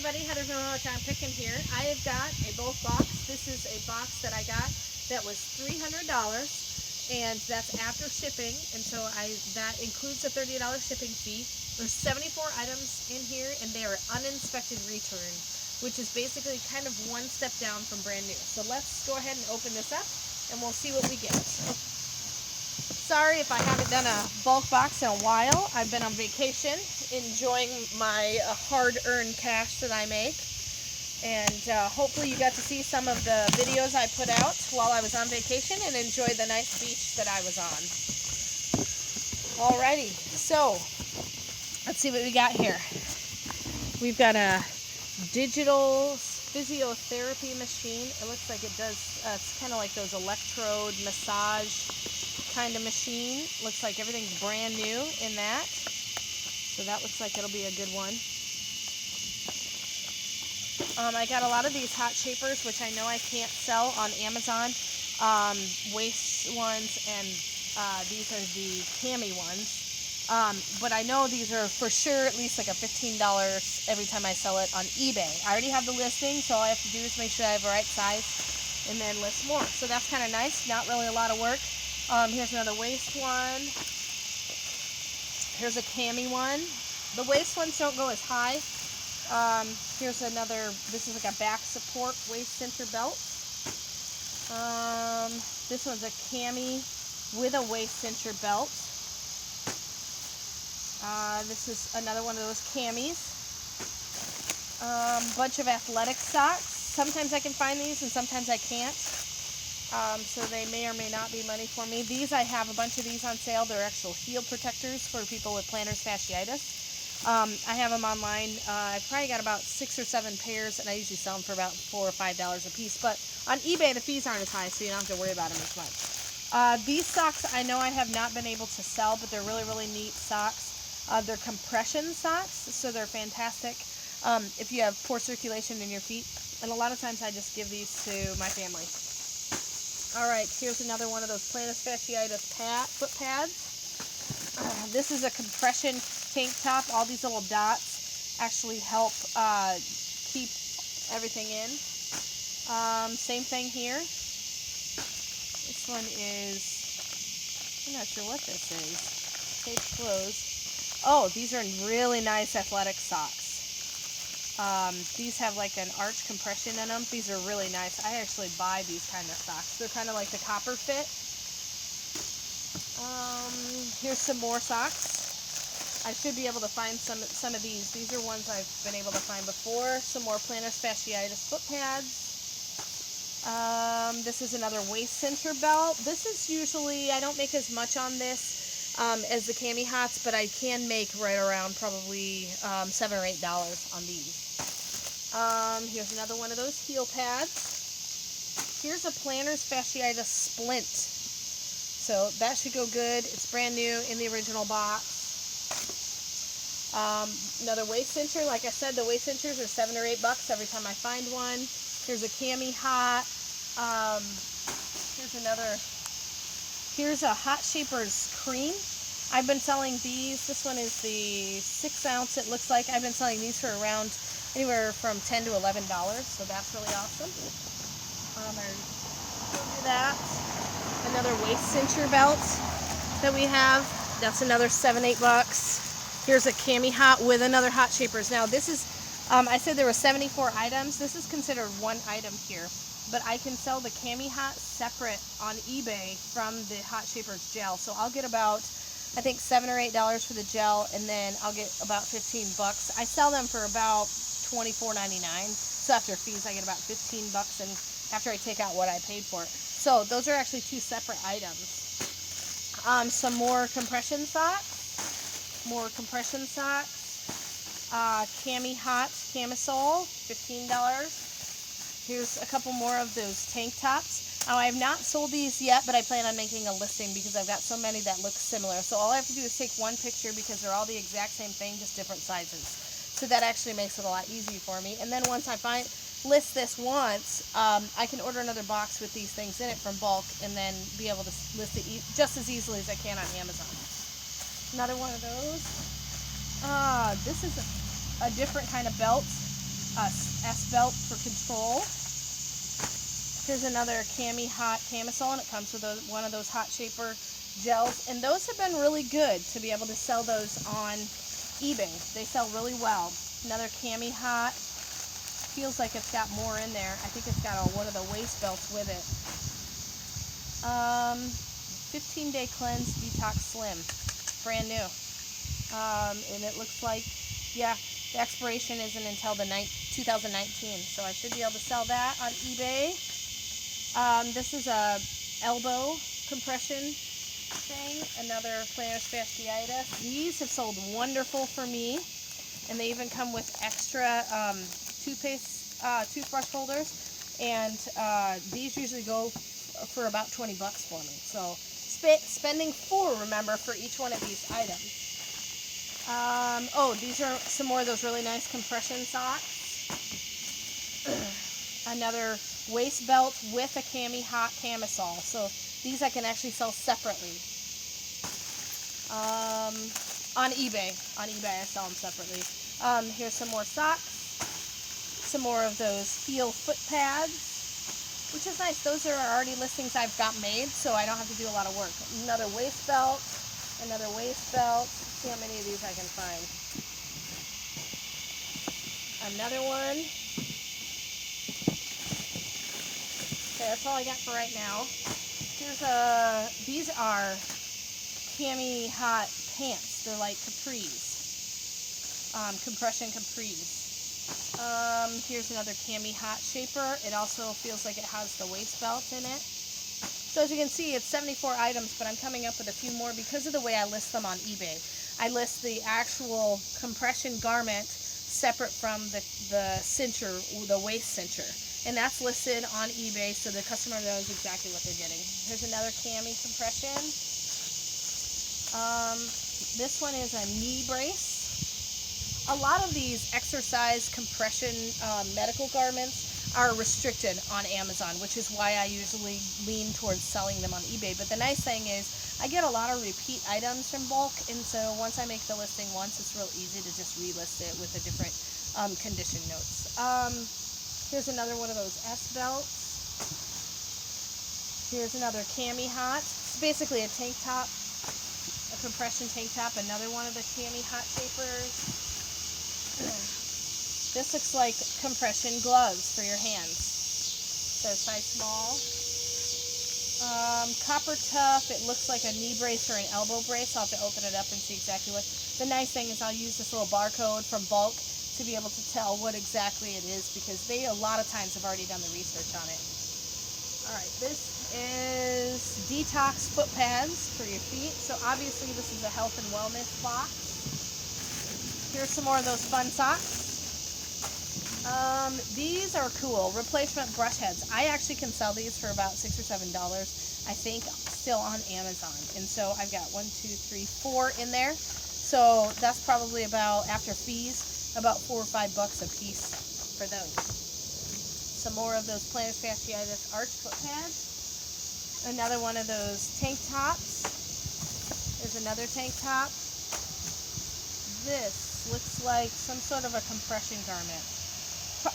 everybody, Heather from Remote Time Picking here. I have got a bulk box. This is a box that I got that was $300, and that's after shipping, and so that includes a $30 shipping fee. There's 74 items in here, and they are uninspected return, which is basically kind of one step down from brand new. So let's go ahead and open this up, and we'll see what we get. Sorry if I haven't done a bulk box in a while. I've been on vacation, enjoying my hard-earned cash that I make. And hopefully you got to see some of the videos I put out while I was on vacation and enjoy the nice beach that I was on. Alrighty, so let's see what we got here. We've got a digital physiotherapy machine. It looks like it does, it's kind of like those electrode massage kind of machine. Looks like everything's brand new in that. So that looks like it'll be a good one. I got a lot of these hot shapers, which I know I can't sell on Amazon. Waist ones, and these are the cami ones. But I know these are for sure at least like a $15 every time I sell it on eBay. I already have the listing, so all I have to do is make sure I have the right size and then list more. So that's kind of nice, not really a lot of work. Here's another waist one. Here's a cami one. The waist ones don't go as high. Here's another, this is like a back support waist cincher belt. This one's a cami with a waist cincher belt. This is another one of those camis. Bunch of athletic socks. Sometimes I can find these and sometimes I can't. So they may or may not be money for me. These, I have a bunch of these on sale. They're actual heel protectors for people with plantar fasciitis. I have them online. I've probably got about 6 or 7 pairs, and I usually sell them for about $4 or $5 a piece. But on eBay, the fees aren't as high, so you don't have to worry about them as much. These socks, I know I have not been able to sell, but they're really, really neat socks. They're compression socks, so they're fantastic if you have poor circulation in your feet. And a lot of times I just give these to my family. Alright, here's another one of those plantar fasciitis foot pads. This is a compression tank top. All these little dots actually help keep everything in. Same thing here. This one is, I'm not sure what this is. Tape closed. Oh, these are really nice athletic socks. These have like an arch compression in them. These are really nice. I actually buy these kind of socks. They're kind of like the copper fit. Here's some more socks. I should be able to find some of these. These are ones I've been able to find before. Some more plantar fasciitis foot pads. This is another waist cincher belt. This is usually, I don't make as much on this as the cami hots, but I can make right around probably $7 or $8 on these. Here's another one of those heel pads. Here's a plantar fasciitis splint. So that should go good. It's brand new in the original box. Another waist cincher. Like I said, the waist cinchers are $7 or $8 every time I find one. Here's a cami hot. Here's a Hot Shapers cream. I've been selling these. This one is the 6 ounce, it looks like. I've been selling these for around anywhere from $10 to $11, so that's really awesome. I already do that. Another waist cincher belt that we have. That's another $7, $8. Here's a cami hot with another Hot Shapers. Now this is, I said there were 74 items. This is considered one item here. But I can sell the cami hot separate on eBay from the Hot Shapers gel. So I'll get about, I think, $7 or $8 for the gel, and then I'll get about $15. I sell them for about $24.99. So after fees, I get about $15, and after I take out what I paid for it. So those are actually 2 separate items. Some more compression socks. Cami hot camisole, $15. Here's a couple more of those tank tops. Now, I have not sold these yet, but I plan on making a listing because I've got so many that look similar. So all I have to do is take one picture because they're all the exact same thing, just different sizes. So that actually makes it a lot easier for me. And then once I list this once, I can order another box with these things in it from bulk and then be able to list it just as easily as I can on Amazon. Another one of those. This is a different kind of belt. S-belt for control. Here's another Cami Hot camisole, and it comes with one of those hot shaper gels, and those have been really good to be able to sell those on eBay. They sell really well. Another Cami Hot. Feels like it's got more in there. I think it's got one of the waist belts with it. 15-day cleanse Detox Slim, brand new. And it looks like, yeah, the expiration isn't until the 2019, so I should be able to sell that on eBay. This is a elbow compression thing, another plantar fasciitis. These have sold wonderful for me, and they even come with extra toothbrush holders, and these usually go for about 20 bucks for me. So spending $4, remember, for each one of these items. Oh, these are some more of those really nice compression socks. Another waist belt with a Cami Hot camisole. So these I can actually sell separately. On eBay. On eBay I sell them separately. Here's some more socks. Some more of those heel foot pads, which is nice. Those are already listings I've got made, so I don't have to do a lot of work. Another waist belt. Another waist belt. See how many of these I can find. Another one. Okay, that's all I got for right now. Here's these are Cami Hot pants. They're like capris. Compression capris. Here's another Cami Hot shaper. It also feels like it has the waist belt in it. So as you can see, it's 74 items, but I'm coming up with a few more because of the way I list them on eBay. I list the actual compression garment separate from the cincher, the waist cincher. And that's listed on eBay so the customer knows exactly what they're getting. Here's another Cami compression. This one is a knee brace. A lot of these exercise compression medical garments are restricted on Amazon, which is why I usually lean towards selling them on eBay. But the nice thing is I get a lot of repeat items from bulk, and so once I make the listing once, it's real easy to just relist it with a different condition notes. Here's another one of those S-belts. Here's another Cami Hot. It's basically a tank top, a compression tank top, another one of the Cami Hot shapers. This looks like compression gloves for your hands. So size small. Copper Tough. It looks like a knee brace or an elbow brace. I'll have to open it up and see exactly what. The nice thing is I'll use this little barcode from bulk to be able to tell what exactly it is, because they a lot of times have already done the research on it. Alright, this is Detox Footpads for your feet. So obviously this is a health and wellness box. Here's some more of those fun socks. These are cool. Replacement brush heads. I actually can sell these for about $6 or $7, I think, still on Amazon. And so I've got 1, 2, 3, 4 in there. So that's probably about, after fees, about $4 or $5 a piece for those. Some more of those plantar fasciitis arch foot pads. Another one of those tank tops. There's another tank top. This looks like some sort of a compression garment.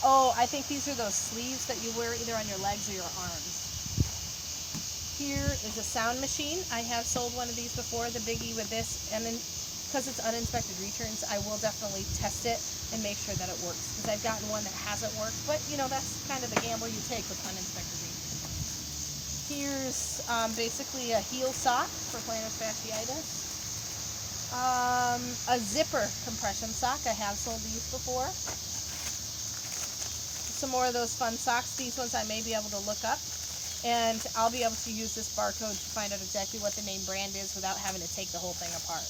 Oh, I think these are those sleeves that you wear either on your legs or your arms. Here is a sound machine. I have sold one of these before, the biggie with this, and then because it's uninspected returns, I will definitely test it and make sure that it works, because I've gotten one that hasn't worked, but you know, that's kind of the gamble you take with uninspected returns. Here's basically a heel sock for plantar fasciitis. A zipper compression sock. I have sold these before. Some more of those fun socks. These ones I may be able to look up, and I'll be able to use this barcode to find out exactly what the name brand is without having to take the whole thing apart.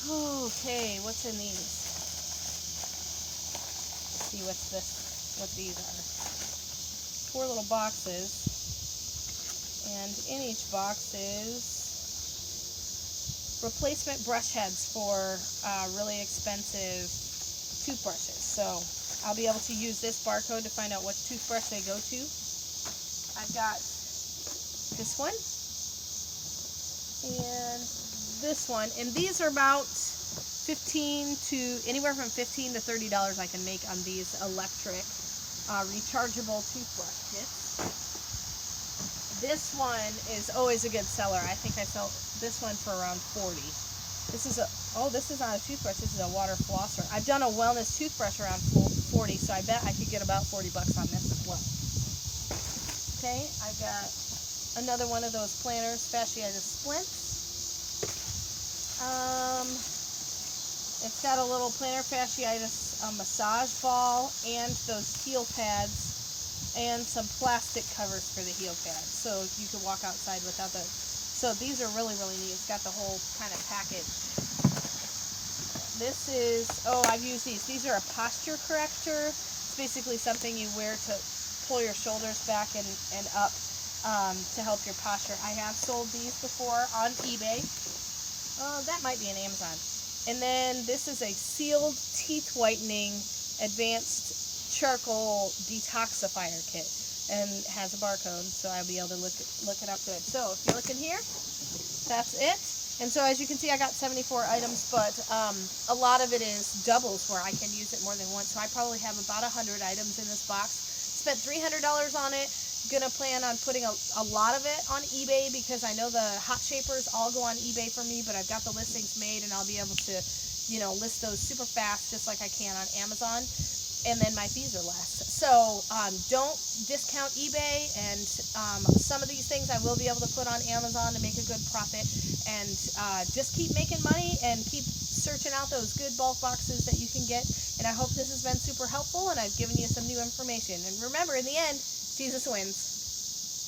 Okay, what's in these? Let's see what these are. 4 little boxes, and in each box is replacement brush heads for really expensive toothbrushes. So I'll be able to use this barcode to find out what toothbrush they go to. I've got this one and this one, and these are about anywhere from $15 to $30 I can make on these electric rechargeable toothbrush kits. This one is always a good seller. I think I sell this one for around $40. This is not a toothbrush. This is a water flosser. I've done a wellness toothbrush around $40, so I bet I could get about $40 on this as well. Okay, I got another one of those planters, fasciitis splints. It's got a little plantar fasciitis massage ball and those heel pads and some plastic covers for the heel pads, so you can walk outside without the. So these are really, really neat. It's got the whole kind of package. This is, I've used these. These are a posture corrector. It's basically something you wear to pull your shoulders back and up to help your posture. I have sold these before on eBay. That might be an Amazon. And then this is a sealed teeth whitening advanced charcoal detoxifier kit, and has a barcode, so I'll be able to look it up good. So if you look in here, that's it. And so as you can see, I got 74 items, but a lot of it is doubles where I can use it more than once. So I probably have about 100 items in this box. Spent $300 on it. Gonna plan on putting a lot of it on eBay because I know the hot shapers all go on eBay for me, but I've got the listings made and I'll be able to, list those super fast just like I can on Amazon, and then my fees are less. So don't discount eBay, and some of these things I will be able to put on Amazon to make a good profit, and just keep making money and keep searching out those good bulk boxes that you can get. And I hope this has been super helpful and I've given you some new information. And remember, in the end, Jesus wins.